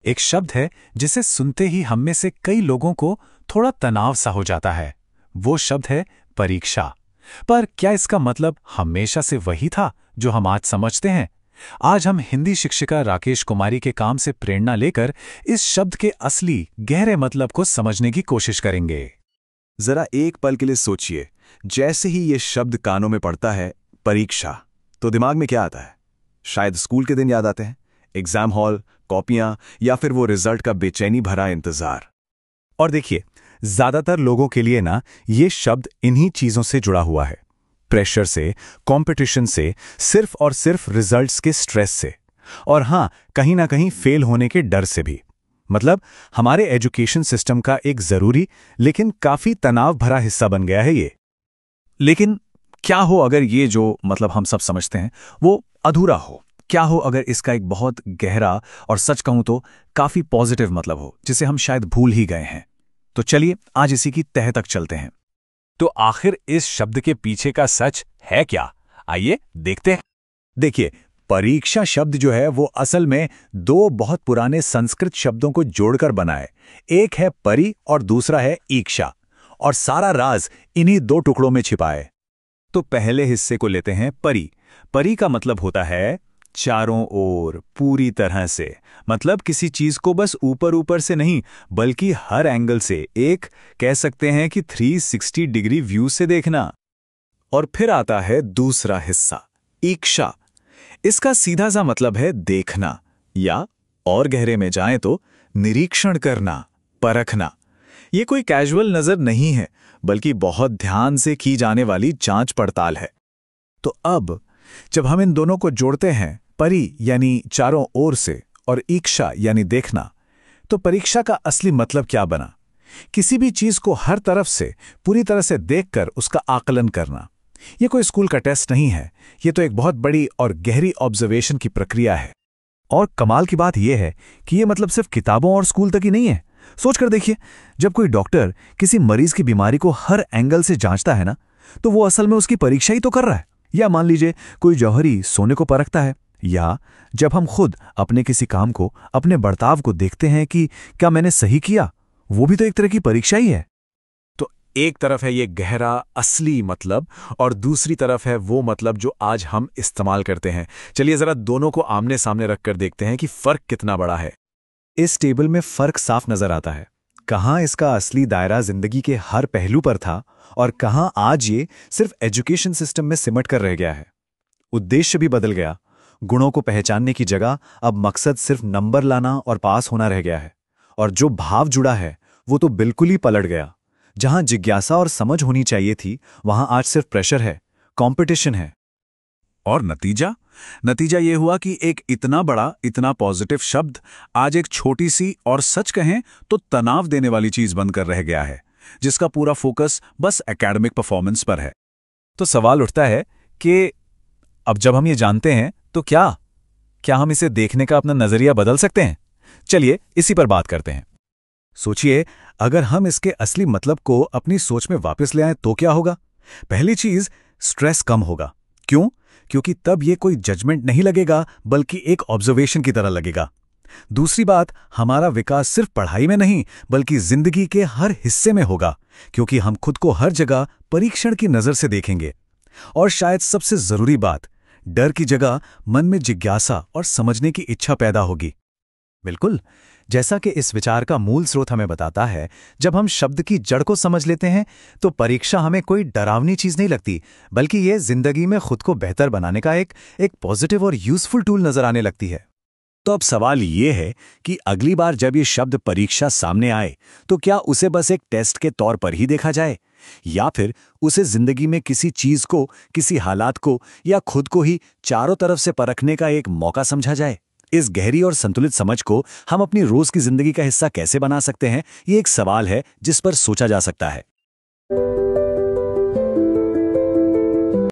एक शब्द है जिसे सुनते ही हम में से कई लोगों को थोड़ा तनाव सा हो जाता है। वो शब्द है परीक्षा। पर क्या इसका मतलब हमेशा से वही था जो हम आज समझते हैं? आज हम हिंदी शिक्षिका राकेश कुमारी के काम से प्रेरणा लेकर इस शब्द के असली गहरे मतलब को समझने की कोशिश करेंगे। जरा एक पल के लिए सोचिए, जैसे ही ये शब्द कानों में पड़ता है परीक्षा, तो दिमाग में क्या आता है? शायद स्कूल के दिन याद आते हैं, एग्जाम हॉल, कॉपियां, या फिर वो रिजल्ट का बेचैनी भरा इंतजार। और देखिए, ज्यादातर लोगों के लिए ना ये शब्द इन्हीं चीजों से जुड़ा हुआ है। प्रेशर से, कंपटीशन से, सिर्फ और सिर्फ रिजल्ट्स के स्ट्रेस से, और हां, कहीं ना कहीं फेल होने के डर से भी। मतलब हमारे एजुकेशन सिस्टम का एक जरूरी लेकिन काफी तनाव भरा हिस्सा बन गया है ये। लेकिन क्या हो अगर ये जो मतलब हम सब समझते हैं वो अधूरा हो? क्या हो अगर इसका एक बहुत गहरा और सच कहूं तो काफी पॉजिटिव मतलब हो, जिसे हम शायद भूल ही गए हैं? तो चलिए आज इसी की तह तक चलते हैं। तो आखिर इस शब्द के पीछे का सच है क्या? आइए देखते हैं। देखिए, परीक्षा शब्द जो है वो असल में दो बहुत पुराने संस्कृत शब्दों को जोड़कर बना है। एक है परि और दूसरा है ईक्षा, और सारा राज इन्हीं दो टुकड़ों में छिपा है। तो पहले हिस्से को लेते हैं परि। परि का मतलब होता है चारों ओर, पूरी तरह से। मतलब किसी चीज को बस ऊपर ऊपर से नहीं, बल्कि हर एंगल से, एक कह सकते हैं कि 360 डिग्री व्यू से देखना। और फिर आता है दूसरा हिस्सा, ईक्षा। इसका सीधा सा मतलब है देखना, या और गहरे में जाएं तो निरीक्षण करना, परखना। ये कोई कैजुअल नजर नहीं है, बल्कि बहुत ध्यान से की जाने वाली जांच पड़ताल है। तो अब जब हम इन दोनों को जोड़ते हैं, परि यानी चारों ओर से और ईक्षा यानी देखना, तो परीक्षा का असली मतलब क्या बना? किसी भी चीज को हर तरफ से, पूरी तरह से देखकर उसका आकलन करना। यह कोई स्कूल का टेस्ट नहीं है, यह तो एक बहुत बड़ी और गहरी ऑब्जर्वेशन की प्रक्रिया है। और कमाल की बात यह है कि यह मतलब सिर्फ किताबों और स्कूल तक ही नहीं है। सोचकर देखिए, जब कोई डॉक्टर किसी मरीज की बीमारी को हर एंगल से जांचता है ना, तो वो असल में उसकी परीक्षा ही तो कर रहा है। या मान लीजिए कोई जौहरी सोने को परखता है, या जब हम खुद अपने किसी काम को, अपने बर्ताव को देखते हैं कि क्या मैंने सही किया, वो भी तो एक तरह की परीक्षा ही है। तो एक तरफ है ये गहरा असली मतलब, और दूसरी तरफ है वो मतलब जो आज हम इस्तेमाल करते हैं। चलिए जरा दोनों को आमने सामने रखकर देखते हैं कि फर्क कितना बड़ा है। इस टेबल में फर्क साफ नजर आता है। कहाँ इसका असली दायरा जिंदगी के हर पहलू पर था, और कहाँ आज ये सिर्फ एजुकेशन सिस्टम में सिमट कर रह गया है। उद्देश्य भी बदल गया। गुणों को पहचानने की जगह अब मकसद सिर्फ नंबर लाना और पास होना रह गया है। और जो भाव जुड़ा है वो तो बिल्कुल ही पलट गया। जहां जिज्ञासा और समझ होनी चाहिए थी, वहां आज सिर्फ प्रेशर है, कंपटीशन है। और नतीजा ये हुआ कि एक इतना बड़ा, इतना पॉजिटिव शब्द आज एक छोटी सी और सच कहें तो तनाव देने वाली चीज बनकर रह गया है, जिसका पूरा फोकस बस एकेडमिक परफॉर्मेंस पर है। तो सवाल उठता है कि अब जब हम ये जानते हैं तो क्या हम इसे देखने का अपना नजरिया बदल सकते हैं? चलिए इसी पर बात करते हैं। सोचिए, अगर हम इसके असली मतलब को अपनी सोच में वापस ले आएं तो क्या होगा? पहली चीज, स्ट्रेस कम होगा। क्यों? क्योंकि तब ये कोई जजमेंट नहीं लगेगा, बल्कि एक ऑब्जर्वेशन की तरह लगेगा। दूसरी बात, हमारा विकास सिर्फ पढ़ाई में नहीं, बल्कि जिंदगी के हर हिस्से में होगा, क्योंकि हम खुद को हर जगह परीक्षण की नजर से देखेंगे। और शायद सबसे जरूरी बात, डर की जगह मन में जिज्ञासा और समझने की इच्छा पैदा होगी। बिल्कुल, जैसा कि इस विचार का मूल स्रोत हमें बताता है, जब हम शब्द की जड़ को समझ लेते हैं तो परीक्षा हमें कोई डरावनी चीज नहीं लगती, बल्कि ये जिंदगी में खुद को बेहतर बनाने का एक पॉजिटिव और यूजफुल टूल नजर आने लगती है। तो अब सवाल ये है कि अगली बार जब ये शब्द परीक्षा सामने आए, तो क्या उसे बस एक टेस्ट के तौर पर ही देखा जाए, या फिर उसे जिंदगी में किसी चीज को, किसी हालात को, या खुद को ही चारों तरफ से परखने का एक मौका समझा जाए? इस गहरी और संतुलित समझ को हम अपनी रोज की जिंदगी का हिस्सा कैसे बना सकते हैं, ये एक सवाल है जिस पर सोचा जा सकता है।